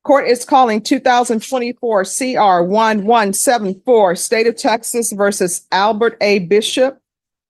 Court is calling 2024 CR 1174, State of Texas versus Albert A. Bishop.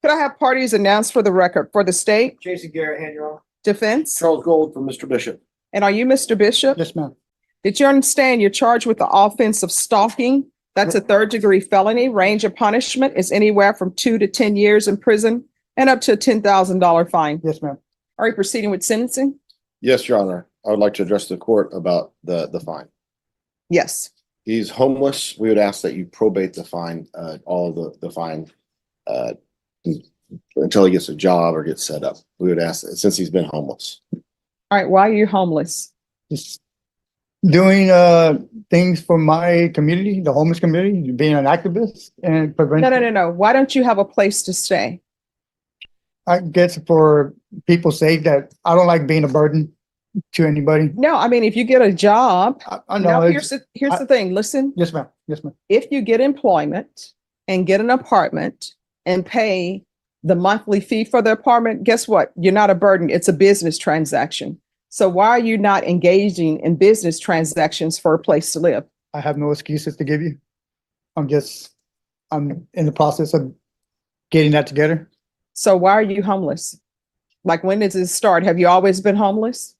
Could I have parties announced for the record for the state? Jason Garrett, hand your own. Defense? Charles Gold for Mr. Bishop. And are you Mr. Bishop? Yes, ma'am. Did you understand you're charged with the offense of stalking? That's a third-degree felony. Range of punishment is anywhere from 2 to 10 years in prison and up to a $10,000 fine. Yes, ma'am. Are you proceeding with sentencing? Yes, Your Honor. I would like to address the court about the fine. Yes. He's homeless. We would ask that you probate the fine, all of the fine, until he gets a job or gets set up. We would ask, since he's been homeless. All right. Why are you homeless? Just doing things for my community, the homeless community, being an activist and No. Why don't you have a place to stay? I guess for people sake that I don't like being a burden to anybody. No, I mean, if you get a job, I know. no, here's the thing. Listen, Yes, ma'am. Yes, ma'am. if you get employment and get an apartment and pay the monthly fee for the apartment, guess what? You're not a burden. It's a business transaction. So why are you not engaging in business transactions for a place to live? I have no excuses to give you. I'm in the process of getting that together. So why are you homeless? Like, when did this start? Have you always been homeless?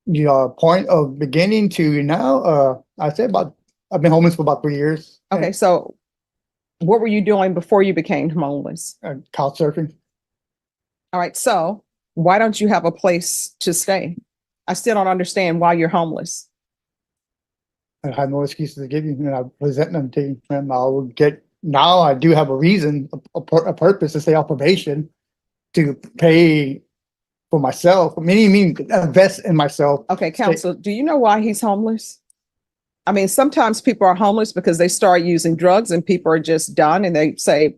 The point of beginning to now, I say I've been homeless for about 3 years. Okay, so what were you doing before you became homeless? Couch surfing. All right, so why don't you have a place to stay? I still don't understand why you're homeless. I have no excuses to give you, and I present them to you. And now I do have a reason, a purpose to stay off probation, to pay for myself. I mean, invest in myself. Okay, counsel, do you know why he's homeless? I mean, sometimes people are homeless because they start using drugs and people are just done and they say,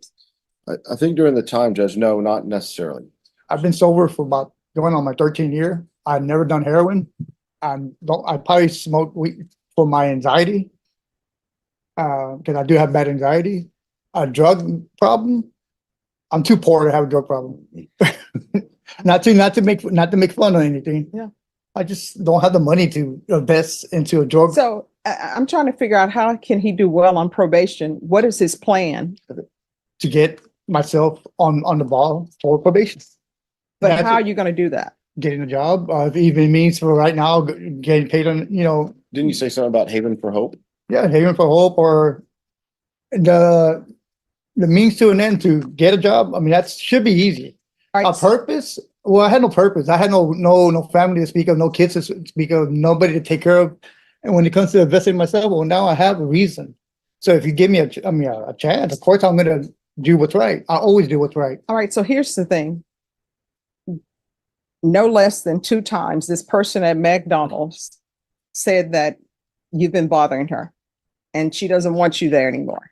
I think during the time, Judge, no, not necessarily. I've been sober for about going on my 13th year. I've never done heroin. I probably smoke weed for my anxiety, because I do have bad anxiety. A drug problem. I'm too poor to have a drug problem. not to make fun or anything. Yeah. I just don't have the money to invest into a drug. So I'm trying to figure out, how can he do well on probation? What is his plan? To get myself on the ball for probation. But how are you going to do that? Getting a job, if it even means for right now, getting paid on, Didn't you say something about Haven for Hope? Yeah, Haven for Hope, or the means to an end to get a job. I mean, that should be easy. All right, A purpose? Well, I had no purpose. I had no family to speak of, no kids to speak of, nobody to take care of. And when it comes to investing in myself, well, now I have a reason. So if you give me a chance, of course I'm going to do what's right. I always do what's right. All right, so here's the thing. No less than 2 times, this person at McDonald's said that you've been bothering her and she doesn't want you there anymore.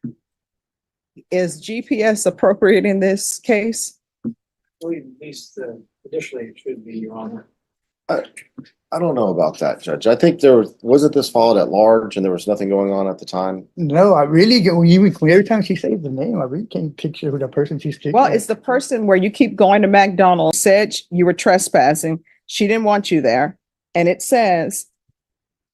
Is GPS appropriate in this case? Well, at least additionally, it should be, Your Honor. I don't know about that, Judge. I think wasn't this followed at large and there was nothing going on at the time? No, I really get, every time she says the name, I really can't picture who the person she's speaking. Well, it's the person where you keep going to McDonald's, said you were trespassing. She didn't want you there. And it says,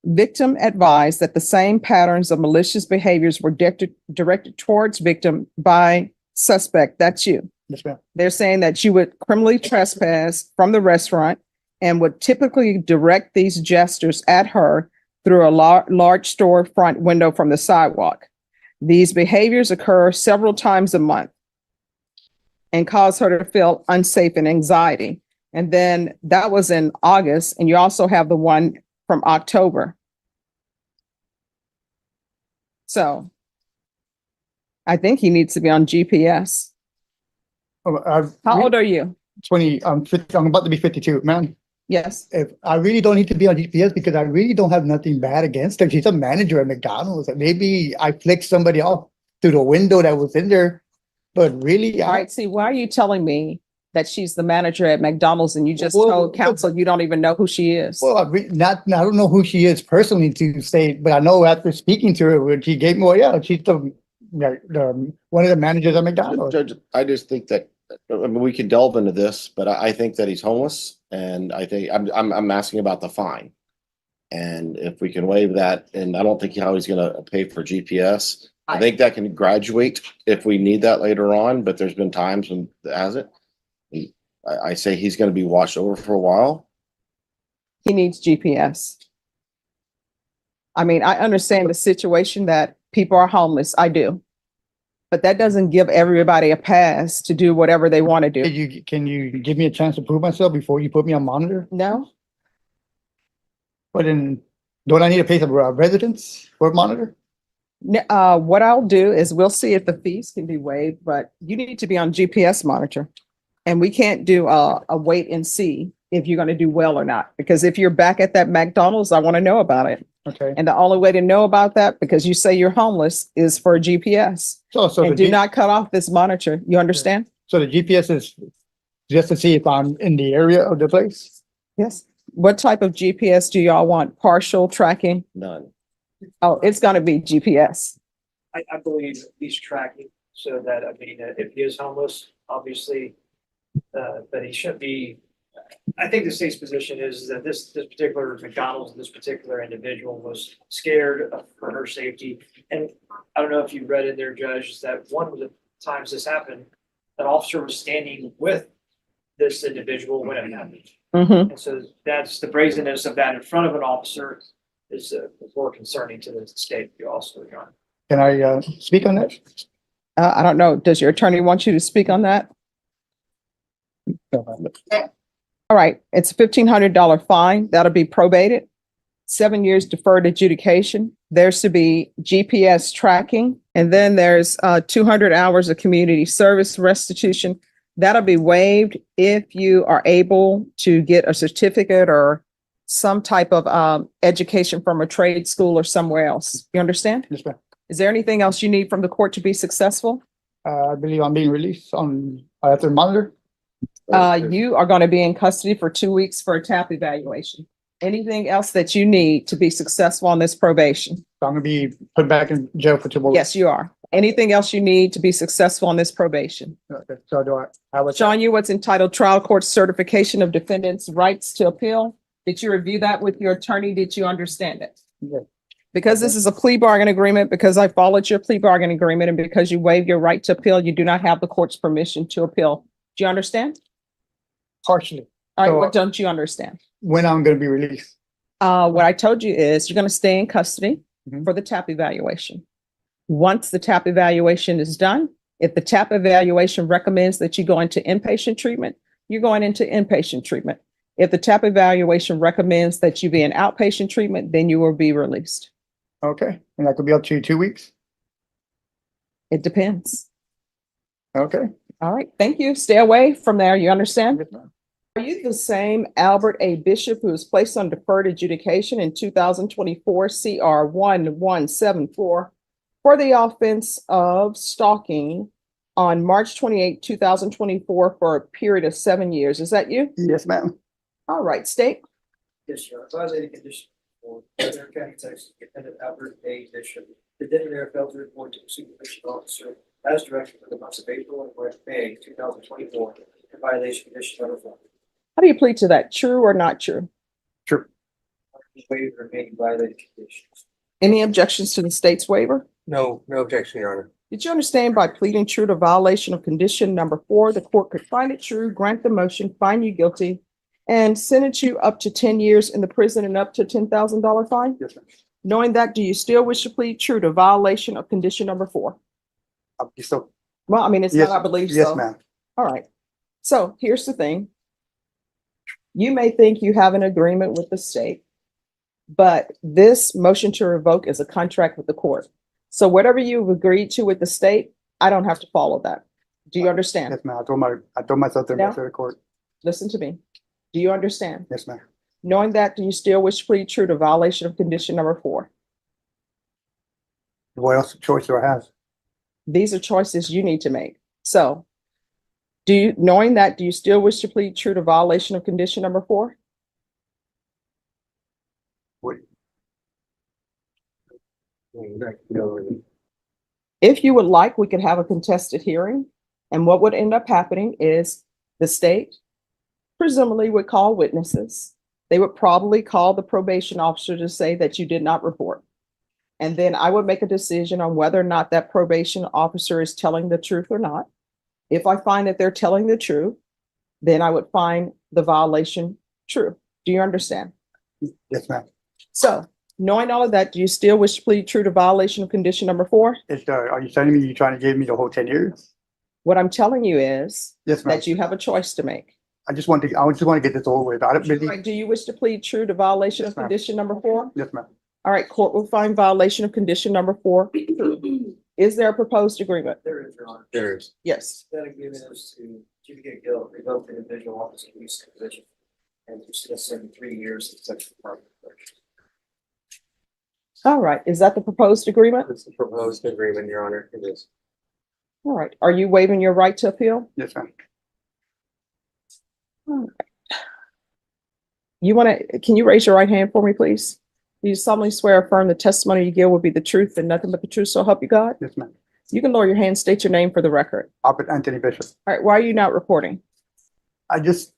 victim advised that the same patterns of malicious behaviors were directed towards victim by suspect. That's you. Yes, ma'am. They're saying that you would criminally trespass from the restaurant and would typically direct these gestures at her through a large store front window from the sidewalk. These behaviors occur several times a month and cause her to feel unsafe and anxiety. And then that was in August, and you also have the one from October. So I think he needs to be on GPS. How old are you? 20, I'm about to be 52, man. Yes. If I really don't need to be on GPS because I really don't have nothing bad against her. She's a manager at McDonald's. Maybe I flicked somebody off through the window that was in there, but really. All right. See, why are you telling me that she's the manager at McDonald's and you just told counsel you don't even know who she is? Well, I don't know who she is personally to say, but I know after speaking to her, when she gave me, she's the one of the managers at McDonald's. Judge, I just think that, I mean, we could delve into this, but I think that he's homeless, and I think I'm asking about the fine. And if we can waive that, and I don't think how he's gonna pay for GPS. I think that can graduate if we need that later on, but there's been times when it hasn't. I say he's gonna be watched over for a while. He needs GPS. I mean, I understand the situation that people are homeless. I do. But that doesn't give everybody a pass to do whatever they want to do. Can you give me a chance to prove myself before you put me on monitor? No? But then, don't I need to pay some residents for a monitor? What I'll do is we'll see if the fees can be waived, but you need to be on GPS monitor. And we can't do a wait and see if you're going to do well or not, because if you're back at that McDonald's, I want to know about it. Okay. And the only way to know about that, because you say you're homeless, is for GPS. So the And do not cut off this monitor. You understand? So the GPS is just to see if I'm in the area of the place? Yes. What type of GPS do y'all want? Partial tracking? None. Oh, it's going to be GPS. I believe he's tracking so that, I mean, if he is homeless, obviously, but he shouldn't be. I think the state's position is that this particular McDonald's, this particular individual was scared for her safety. And I don't know if you read in there, Judge, is that one of the times this happened, an officer was standing with this individual when it happened. Mm-hmm. And so that's the brazenness of that in front of an officer is more concerning to the state. You also, John. Can I speak on that? I don't know. Does your attorney want you to speak on that? All right. It's a $1,500 fine. That'll be probated. 7 years deferred adjudication. There's to be GPS tracking. And then there's 200 hours of community service restitution. That'll be waived if you are able to get a certificate or some type of education from a trade school or somewhere else. You understand? Yes, ma'am. Is there anything else you need from the court to be successful? I believe I'm being released on, I have to monitor. You are going to be in custody for 2 weeks for a TAP evaluation. Anything else that you need to be successful on this probation? So I'm gonna be put back in jail for 2 more. Yes, you are. Anything else you need to be successful on this probation? Okay, so do I have a? Sean, you what's entitled Trial Court Certification of Defendant's Rights to Appeal. Did you review that with your attorney? Did you understand it? Yeah. Because this is a plea bargain agreement, because I followed your plea bargain agreement, and because you waived your right to appeal, you do not have the court's permission to appeal. Do you understand? Partially, All right, So- what don't you understand? when I'm gonna be released. What I told you is you're going to stay in custody Mhm. for the TAP evaluation. Once the TAP evaluation is done, if the TAP evaluation recommends that you go into inpatient treatment, you're going into inpatient treatment. If the TAP evaluation recommends that you be in outpatient treatment, then you will be released. Okay, and that could be up to 2 weeks. It depends. Okay. All right, thank you. Stay away from there. You understand? Yes, ma'am. Are you the same Albert A. Bishop who was placed on deferred adjudication in 2024 CR 1174 for the offense of stalking on March 28, 2024 for a period of 7 years? Is that you? Yes, ma'am. All right, state. Yes, sir. Advisory condition for Frederick County, Texas, Defendant Albert A. Bishop. The detonator failed to report to the supervision officer as directed for the months of April and May 2024 in violation of condition number 4. How do you plead to that? True or not true? True. Waive remaining violated conditions. Any objections to the state's waiver? No objection, Your Honor. Did you understand by pleading true to violation of condition number 4, the court could find it true, grant the motion, find you guilty, and sentence you up to 10 years in the prison and up to $10,000 fine? Yes, ma'am. Knowing that, do you still wish to plead true to violation of condition number 4? So, Well, I mean, it's yes, not, I believe so. yes, ma'am. All right. So here's the thing. You may think you have an agreement with the state, but this motion to revoke is a contract with the court. So whatever you've agreed to with the state, I don't have to follow that. Do you understand? Yes, ma'am. I told myself to No. go to the court. Listen to me. Do you understand? Yes, ma'am. Knowing that, do you still wish to plead true to violation of condition number 4? What else choice do I have? These are choices you need to make. So knowing that, do you still wish to plead true to violation of condition number 4? What? If you would like, we could have a contested hearing. And what would end up happening is the state presumably would call witnesses. They would probably call the probation officer to say that you did not report. And then I would make a decision on whether or not that probation officer is telling the truth or not. If I find that they're telling the truth, then I would find the violation true. Do you understand? Yes, ma'am. So, knowing all of that, do you still wish to plead true to violation of condition number 4? Are you telling me you're trying to give me the whole 10 years? What I'm telling you is Yes, ma'am. that you have a choice to make. I just want to get this over with. I don't All really, right, do you wish to plead true to violation Yes, of ma'am. condition number 4? yes, ma'am. All right, court will find violation of condition number 4 true. Is there a proposed agreement? There is, Your Honor. There is. Yes. That agreement is to adjudicate guilt, revoke the individual office of use of position, and to dismiss him 3 years of sexual department. All right, is that the proposed agreement? It's the proposed agreement, Your Honor. It is. All right, are you waiving your right to appeal? Yes, ma'am. Can you raise your right hand for me, please? Do you solemnly swear or affirm the testimony you give will be the truth and nothing but the truth, so help you God? Yes, ma'am. You can lower your hand, state your name for the record. Albert Anthony Bishop. All right, why are you not reporting? I didn't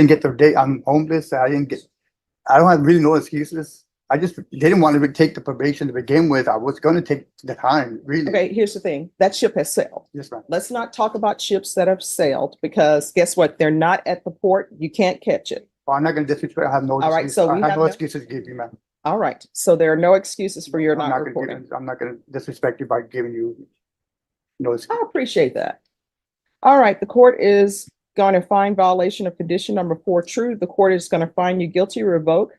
get the date. I'm homeless. I don't have really no excuses. I just didn't want to take the probation to begin with. I was going to take the time, really. Okay, here's the thing. That ship has sailed. Yes, ma'am. Let's not talk about ships that have sailed because guess what? They're not at the port. You can't catch it. Well, I'm not going to disrespect. I have no All right, excuse. so I we have have no no- excuses to give you, ma'am. All right, so there are no excuses for your I'm not not gonna reporting. I'm not going to disrespect you by giving you no excuse. I appreciate that. All right, the court is going to find violation of condition number 4 true. The court is going to find you guilty, revoke,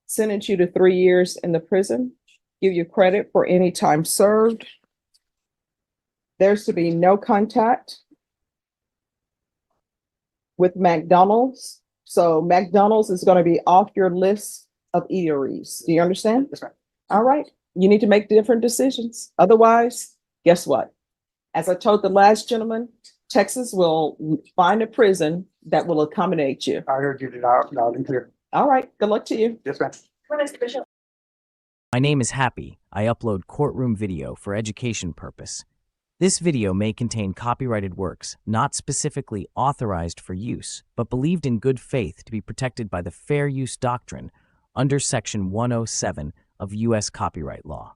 sentence you to 3 years in the prison, give you credit for any time served. There's to be no contact with McDonald's. So McDonald's is going to be off your list of eateries. Do you understand? Yes, ma'am. All right. You need to make different decisions. Otherwise, guess what? As I told the last gentleman, Texas will find a prison that will accommodate you. I heard you loud and clear. All right. Good luck to you. Yes, ma'am. My name is Happy. I upload courtroom video for education purpose. This video may contain copyrighted works not specifically authorized for use, but believed in good faith to be protected by the fair use doctrine under Section 107 of U.S. copyright law.